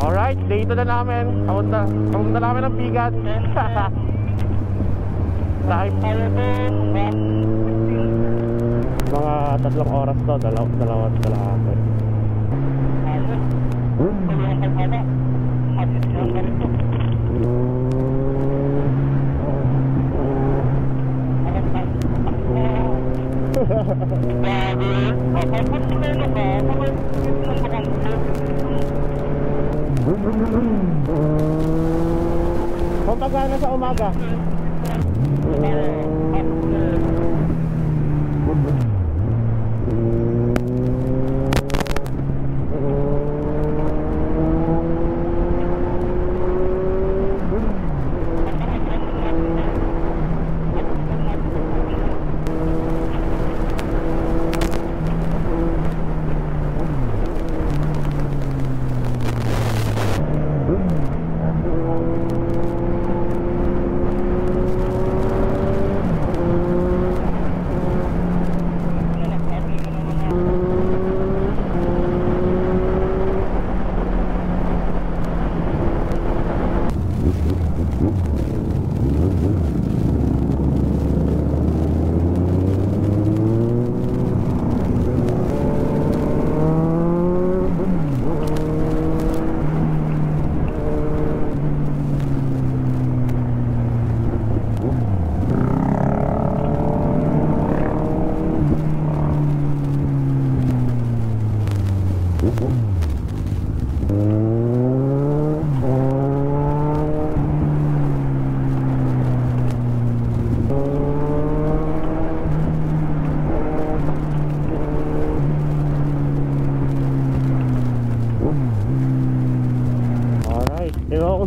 Alright, dito na namin. Papunta namin ng bigat. Dahil mga 3 oras to, dalawat kalahati. Pampagana sa umaga.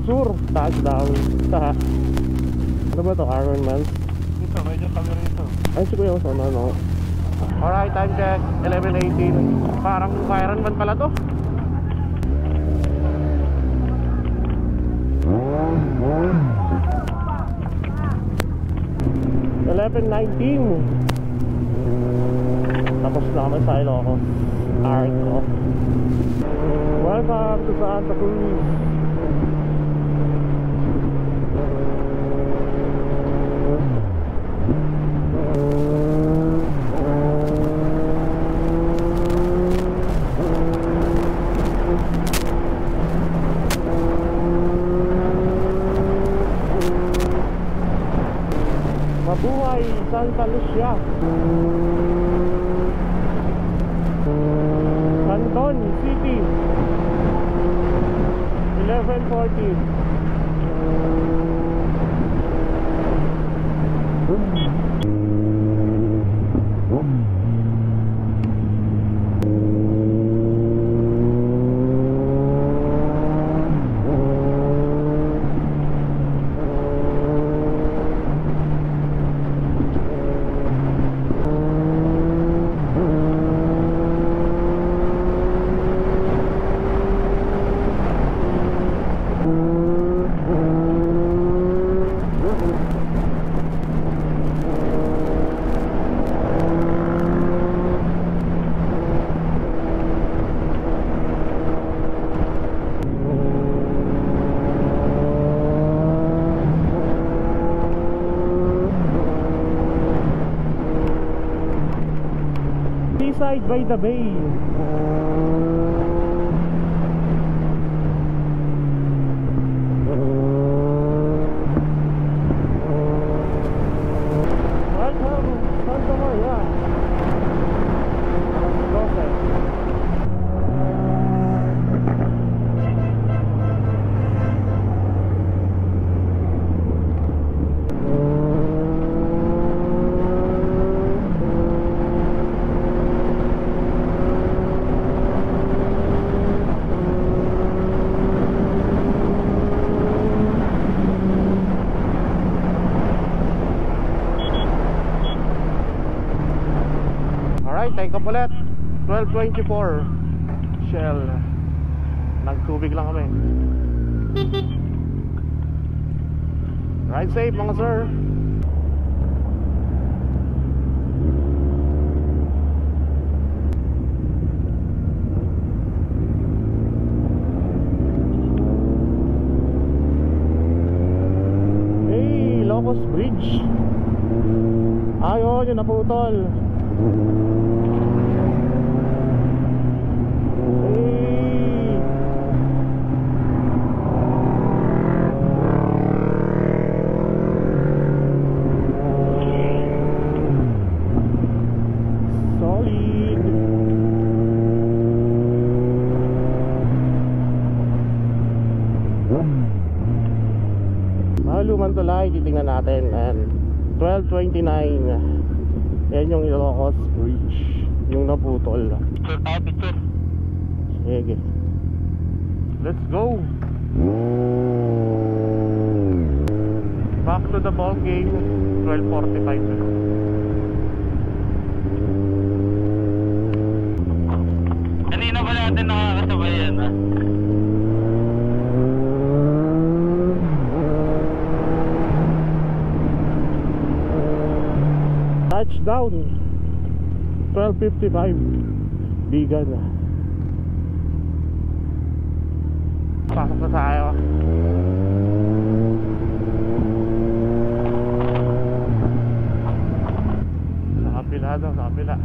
Sur, taas daw. Ano ba to? Ironman? Ito, medyo kami rito. Ay, si Kuya Oso, no? Alright, time check, 11:18. Parang Ironman pala to. Tapos na kami sa Ilocos. Arco. Welcome to Santa Cruz. Mabuhay Santa Lucia, Canton City, 11:40. Seaside by the Bay. Welcome Santa Maria. Take up ulit 12:24 Shell. Nagtubig lang kami. Ride safe mga sir. Ilocos Bridge. Ayun, yung naputol. Solid. Maluman tulay, titingnan natin. And 12:29. Yan yung Ilocos Bridge, yung naputol. Picture. Sige, let's go. Back to the ball game. 12:45. Kanina pa natin nakakasabay yan, ha? Touchdown 12:55. Bigan na. Pasok na tayo. Sa kapila daw, sa kapila.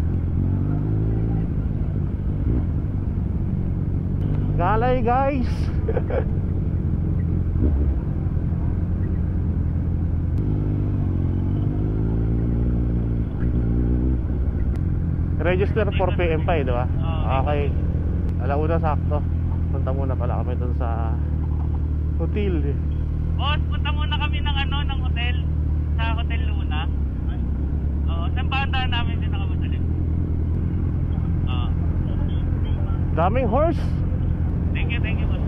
Galay guys. Register 4 PM pa eh, di ba? Okay. Alauna sakto. Punta muna pala kami dun sa hotel eh. Boss, punta muna kami ng ng hotel. Sa Hotel Luna. Oo, saan ba ang daan namin din nakamadali? Oo. Daming horse. Thank you, boss.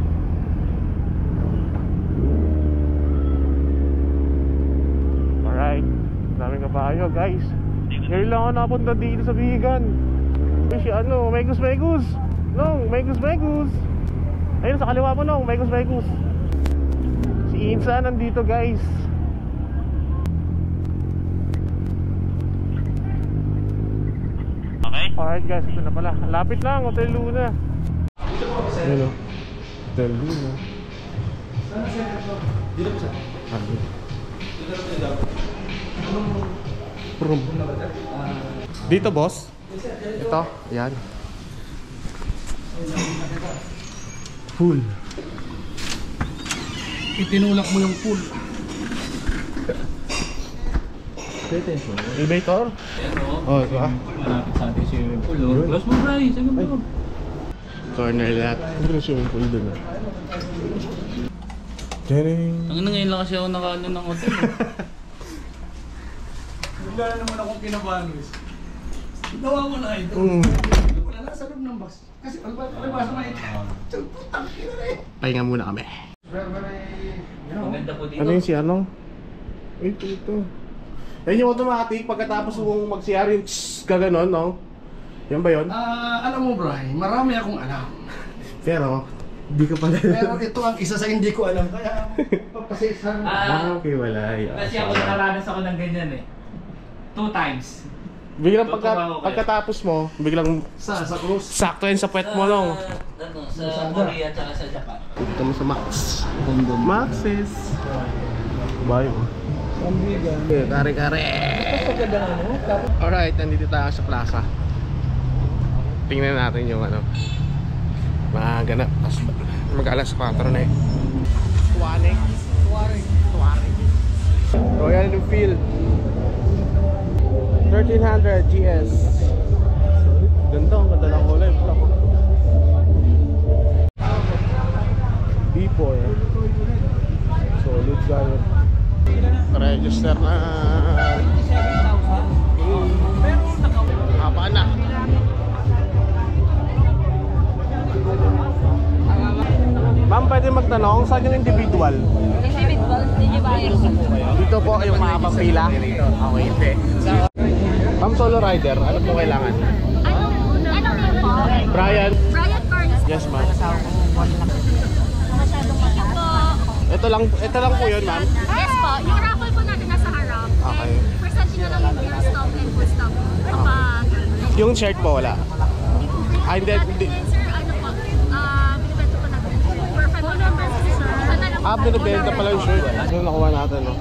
Alright. Daming kabayo guys. Ngayon lang ako napunta dito sa Bigan. Uy, si Megus. Nong, Megus. Ayun sa kaliwa mo, Nong, Megus. Si Insa nandito guys. Okay? Alright guys, ito na pala. Lapit lang, Hotel Luna. Ayun o, Hotel Luna. Dito po sa? Dito boss. Ito, yan. Full. Itinulak mo yung pool. Elevator? Oh, ito ah. Malapit sa ating swimming pool, oh. Close mo, Bray. Saan mo? Corner lot. Hindi na swimming pool dun ah. Tadang! Ang ngayon lang kasi ako nakaano ng hotel. Wala na naman akong kinabahan, Luis. Gawa mo na ito. Wala na sa loob ng bus. Kasi palibasa na ito. Putang ina na eh. Pahinga muna kami. Maganda po dito. Ano yun si Anong? Ito. Yan yung automatic pagkatapos mong mag-CR yung gaganon, no? Yan ba yun? Alam mo, Bray, marami akong alam. Pero, hindi ko pala. Pero ito ang isa sa hindi ko alam. Kaya, pagpasensya. Okay, wala. Kasi ako nakaranas ako ng ganyan eh. 2 times. Biglang Tutuwa ko kayo. pagkatapos mo, biglang Sa cruise. sakto yan sa puwet mo, no? Sa Korea at sa Japan. Dito mo sa Max. Maxes. Bye. Pambigan. Kare-kare. Pagkaganda ano? Alright, nandito tayo sa plaza. Tingnan natin yung mga ganap. Mag-alas 4 na eh. Tuwari. So yan yung field. 1300 GS. Ganda, ang ganda ng kulay. B4. Solid guys. Register na. Haba na. Ma'am, pwede magtanong, saan yung individual? Individual, Digibayar. Dito po yung mahabang pila? Okay, hindi. Ma'am, solo rider, ano po kailangan? Anong name po? Brian? Brian Carnes. Yes, ma'am. Masyadong mataas. Ito lang po yun, ma'am. Yes po, yung raffle po natin nasa harap. Okay. And percentage na lang yung beer stop and food stop kapag... Yung shirt po, wala. Hindi. Then sir, ano po, binibenta po natin. For 500 members, sir. Ito na lang po. Binibenta pala yung shirt. Ano nakuha natin, no?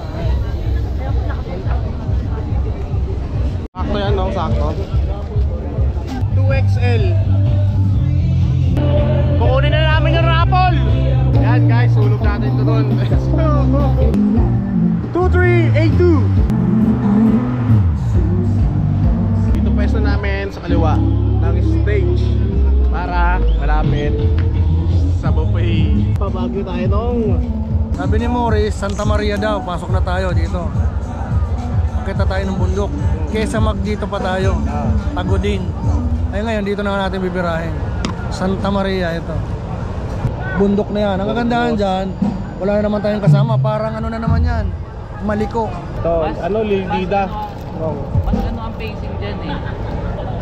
Sakto yan, no? Sakto. 2XL. Kukunin na namin yung raffle. Yan guys, sulog natin ito doon. 2382. Dito pwesto namin sa kaliwa ng stage para malapit sa buffet. Pabagyo tayo nung. Sabi ni Morris, Santa Maria daw, pasok na tayo dito. Pakita tayo ng bundok. Kesa dito pa tayo. Tagodin. Ay ngayon, dito na natin bibirahin. Santa Maria ito. Bundok na yan. Ang kagandahan dyan, wala na naman tayong kasama. Parang ano na naman yan, Maliko. Ito, ano, Lildida. Mas ano ang pacing dyan eh.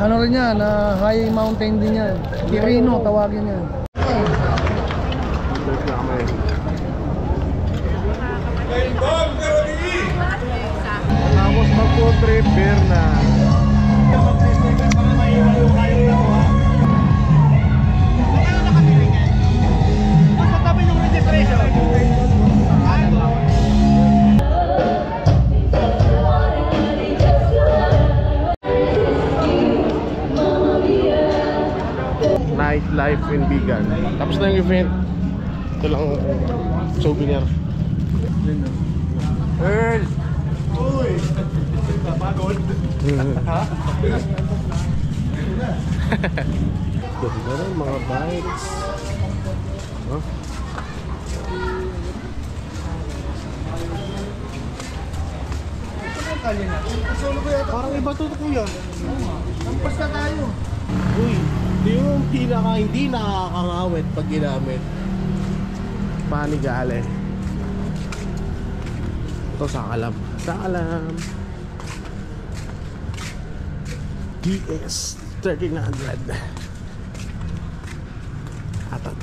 Ano rin yan, high mountain din yan. Quirino, tawagin yan. Balik na kami. Tapos mag-food trip, beer na. Nightlife in Bigan. Tapos na yung event. Ito lang souvenir. Earl! Uy! Pagod? Ha? Ganda rin mga bikes. Huh? Parang iba to kuya. Lampas na tayo. Uy, ito yung hindi nakakangawit pag ginamit. Panigale. Ito sakalam. Sakalam. DS 1300. Atat.